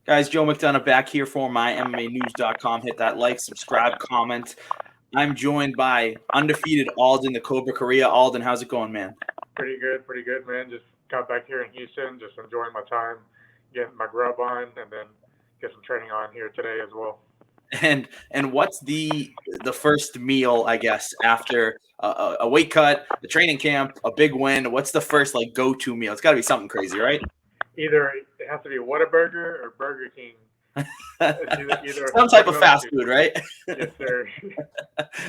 Guys, Joe McDonough back here for MyMMAnews.com. Hit that like, subscribe, comment. I'm joined by undefeated Alden, the Cobra Coria. Alden, how's it going, man? Pretty good, man. Just got back here in Houston, just enjoying my time, getting my grub on, and then get some training on here today as well. And what's the first meal, I guess, after a weight cut, the training camp, a big win? What's the first like go-to meal? It's got to be something crazy, right? Either it has to be Whataburger or Burger King. It's either Some type one of of those fast two. food, right? Yes, sir.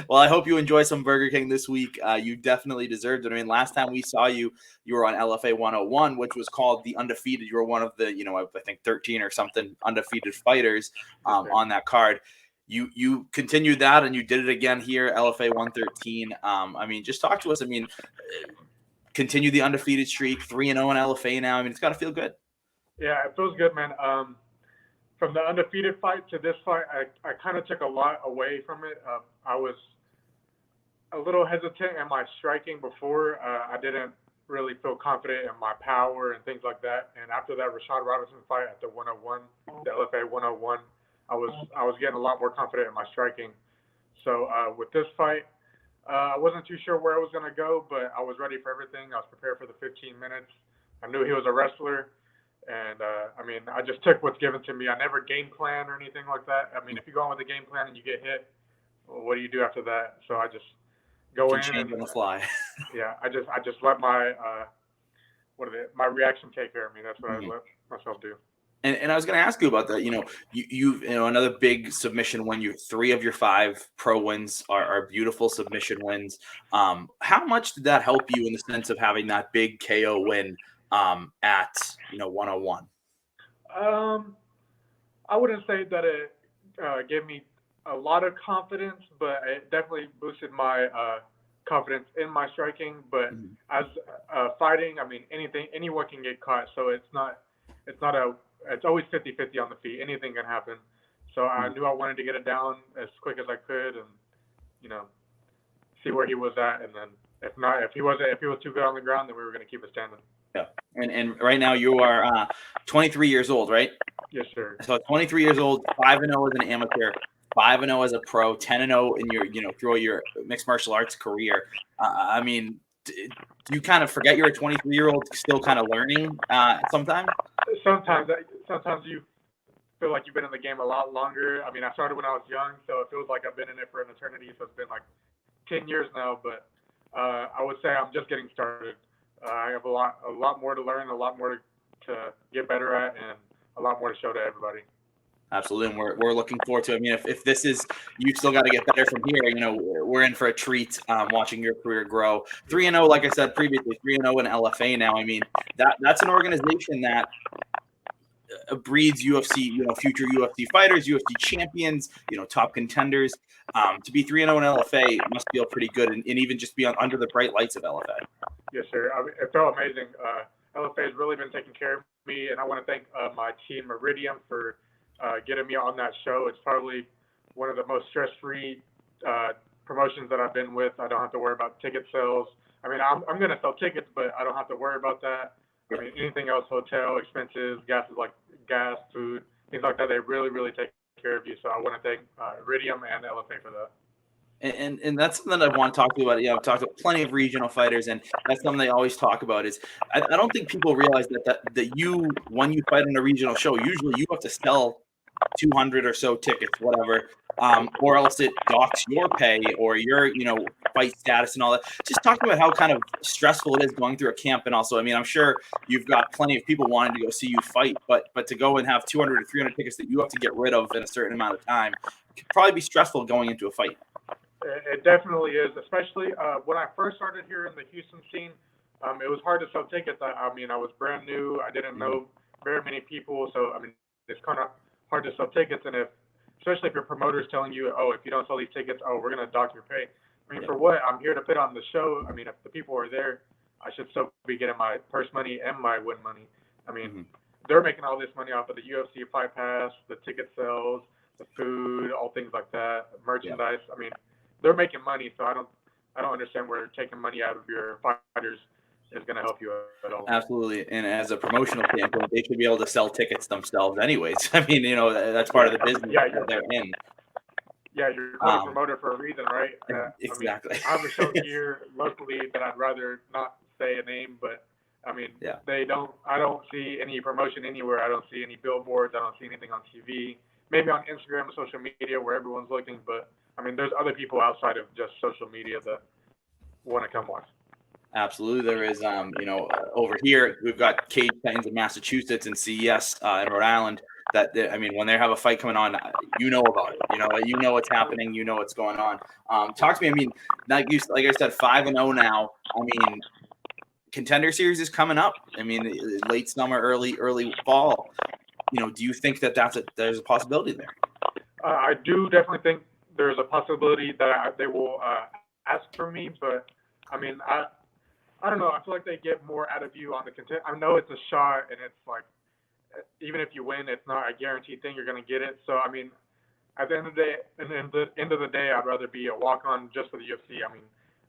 Well, I hope you enjoy some Burger King this week. You definitely deserved it. I mean, last time we saw you, you were on LFA 101, which was called the Undefeated. You were one of the, I think 13 or something undefeated fighters Yes, sir. on that card. You continued that and you did it again here, LFA 113. I mean, just talk to us. I mean, continue the undefeated streak, 3-0 in LFA now. I mean, it's got to feel good. Yeah, it feels good, man. From the undefeated fight to this fight, I kind of took a lot away from it. I was a little hesitant in my striking before. I didn't really feel confident in my power and things like that. And after that Rashad Robinson fight at the 101, the LFA 101, I was getting a lot more confident in my striking. So with this fight, I wasn't too sure where I was going to go, but I was ready for everything. I was prepared for the 15 minutes. I knew he was a wrestler. And I mean, I just took what's given to me. I never game plan or anything like that. I mean, if you go on with a game plan and you get hit, well, what do you do after that? So I just go Can in change and on the fly. yeah, I just let my my reaction take care of me. That's what I let myself do. And I was going to ask you about that. You another big submission win. You three of your five pro wins are beautiful submission wins. How much did that help you in the sense of having that big KO win at 101? Um, I wouldn't say that it gave me a lot of confidence, but it definitely boosted my confidence in my striking. But Mhm. as fighting, I mean, anyone can get caught, so it's not a, it's always 50-50 on the feet. Anything can happen. So I knew I wanted to get it down as quick as I could, and you know, see where he was at, and then if he was too good on the ground, then we were going to keep it standing. Yeah. And right now you are 23 years old, right? Yes, sir. So 23 years old, 5-0 as an amateur, 5-0 as a pro, 10-0 in your throughout your mixed martial arts career. I mean, do you kind of forget you're a 23-year-old still kind of learning sometimes? Sometimes, sometimes you feel like you've been in the game a lot longer. I mean, I started when I was young, so it feels like I've been in it for an eternity. So it's been like 10 years now, but I would say I'm just getting started. I have a lot more to learn, a lot more to get better at, and a lot more to show to everybody. Absolutely, and we're looking forward to it. I mean, if this is you still got to get better from here. We're in for a treat watching your career grow. 3-0, like I said previously, 3-0 in LFA now. I mean, that's an organization that breeds UFC, future UFC fighters, UFC champions, top contenders. To be 3-0 in LFA must feel pretty good, and even just be under the bright lights of LFA. Yes, sir. I mean, it felt amazing. LFA has really been taking care of me, and I want to thank my team, Meridian, for getting me on that show. It's probably one of the most stress-free promotions that I've been with. I don't have to worry about ticket sales. I mean, I'm going to sell tickets, but I don't have to worry about that. I mean, anything else, hotel expenses, gas, food, things like that, they really, really take care of you. So I want to thank Iridium and LFA for that. And that's something that I want to talk to you about. I've talked to plenty of regional fighters, and that's something they always talk about. Is I don't think people realize that you when you fight on a regional show, usually you have to sell 200 or so tickets, whatever, or else it docks your pay or your fight status and all that. Just talking about how kind of stressful it is going through a camp, and also, I mean, I'm sure you've got plenty of people wanting to go see you fight, but to go and have 200 or 300 tickets that you have to get rid of in a certain amount of time could probably be stressful going into a fight. It definitely is, especially when I first started here in the Houston scene. It was hard to sell tickets. I mean, I was brand new. I didn't Mhm. know very many people, so I mean, it's kind of hard to sell tickets. And especially if your promoter's telling you, oh, if you don't sell these tickets, oh, we're gonna dock your pay. I mean, Yeah. for what? I'm here to put on the show. I mean, if the people are there, I should still be getting my purse money and my win money. I mean, Mhm. they're making all this money off of the UFC fight pass, the ticket sales, the food, all things like that, Yeah. merchandise. I mean, they're making money, so I don't understand where they're taking money out of your fighters. is going to help you at all. Absolutely. And as a promotional standpoint, they should be able to sell tickets themselves anyways. I mean, that's part of the business Yeah, that they're in. Yeah, you're called a promoter for a reason, right? Exactly. I mean, I have a show here locally that I'd rather not say a name, but I mean, Yeah. I don't see any promotion anywhere. I don't see any billboards. I don't see anything on TV. Maybe on Instagram and social media where everyone's looking, but I mean, there's other people outside of just social media that want to come watch. Absolutely, there is. Over here we've got Cage Titans in Massachusetts and CES in Rhode Island. I mean, when they have a fight coming on, you know about it. You know what's happening. You know what's going on. Talk to me. I mean, like I said, 5-0 now. I mean, Contender Series is coming up. I mean, late summer, early fall. Do you think there's a possibility there? I do definitely think there's a possibility that they will ask for me, but I mean, I don't know. I feel like they get more out of you on the content. I know it's a shot, and it's like, even if you win, it's not a guaranteed thing you're going to get it. So I mean, at the end of the day, I'd rather be a walk-on just for the UFC. I mean,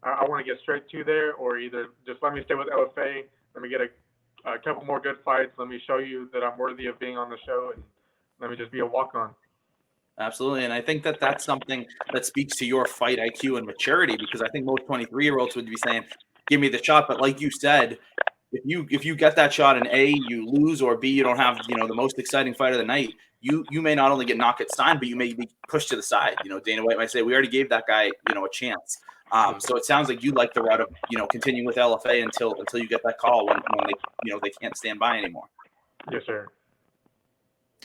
I want to get straight to there, or either just let me stay with LFA, let me get a couple more good fights, let me show you that I'm worthy of being on the show, and let me just be a walk-on. Absolutely, and I think that's something that speaks to your fight IQ and maturity, because I think most 23-year-olds would be saying, "Give me the shot." But like you said, if you get that shot and A, you lose, or B, you don't have the most exciting fight of the night, you may not only get knocked at Stein, but you may be pushed to the side. Dana White might say, "We already gave that guy a chance." So it sounds like you like the route of continuing with LFA until you get that call when they can't stand by anymore. Yes, sir.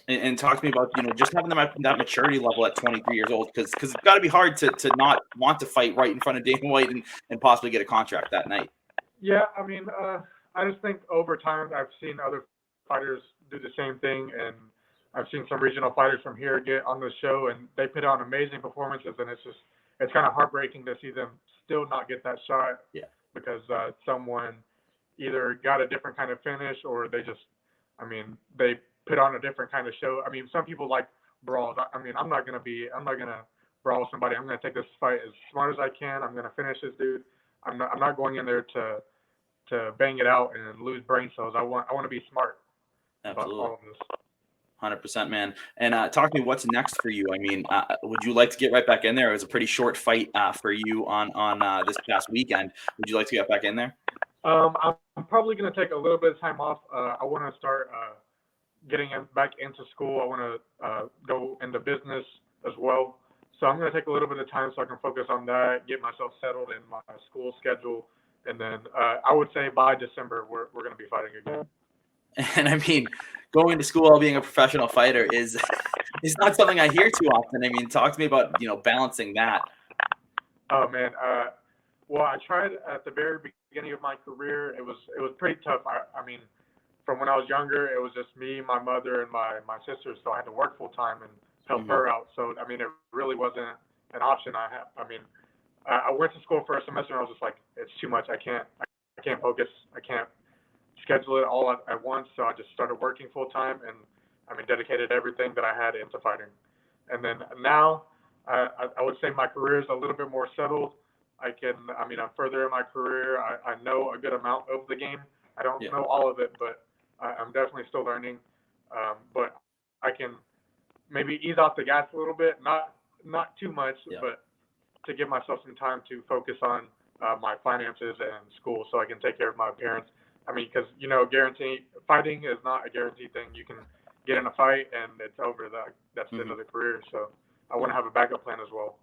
And talk to me about just having that maturity level at 23 years old, because it's got to be hard to not want to fight right in front of Dana White and possibly get a contract that night. Yeah, I mean, I just think over time I've seen other fighters do the same thing, and I've seen some regional fighters from here get on the show, and they put on amazing performances, and it's kind of heartbreaking to see them still not get that shot. Yeah. Because someone either got a different kind of finish, or they put on a different kind of show. I mean, some people like brawls. I mean, I'm not gonna brawl with somebody. I'm gonna take this fight as smart as I can. I'm gonna finish this dude. I'm not going in there to bang it out and lose brain cells. I want to be smart. Absolutely. About all of this. 100%, man. And talk to me, what's next for you? I mean, would you like to get right back in there? It was a pretty short fight for you on this past weekend. Would you like to get back in there? I'm probably going to take a little bit of time off. I want to start getting back into school. I want to go into business as well. So I'm going to take a little bit of time so I can focus on that, get myself settled in my school schedule. And then I would say by December, we're going to be fighting again. And I mean, going to school while being a professional fighter is not something I hear too often. I mean, talk to me about balancing that. Oh man, well, I tried at the very beginning of my career. It was pretty tough. I mean, from when I was younger, it was just me, my mother, and my sister. So I had to work full time and help her out. So I mean, it really wasn't an option I had. I mean, I went to school for a semester and I was just like, it's too much. I can't focus. I can't schedule it all at once. So I just started working full time and dedicated everything that I had into fighting. And then now I would say my career is a little bit more settled. I'm further in my career. I know a good amount of the game. I don't know all of it, but I'm definitely still learning. But I can maybe ease off the gas a little bit, not too much, but to give myself some time to focus on my finances and school so I can take care of my parents. I mean, because, fighting is not a guaranteed thing. You can get in a fight and it's over. That's the end of the career. So I want to have a backup plan as well.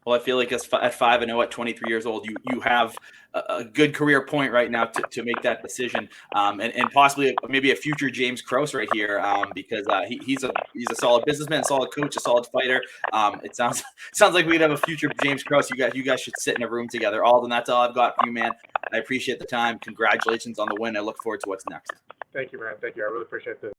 Well, I feel like at 5-0 at 23 years old, you have a good career point right now to make that decision, and possibly maybe a future James Krause right here, because he's a solid businessman, a solid coach, a solid fighter. It sounds like we'd have a future James Krause. You guys should sit in a room together. Alden, that's all I've got for you, man. I appreciate the time. Congratulations on the win. I look forward to what's next. Thank you, man. Thank you. I really appreciate this.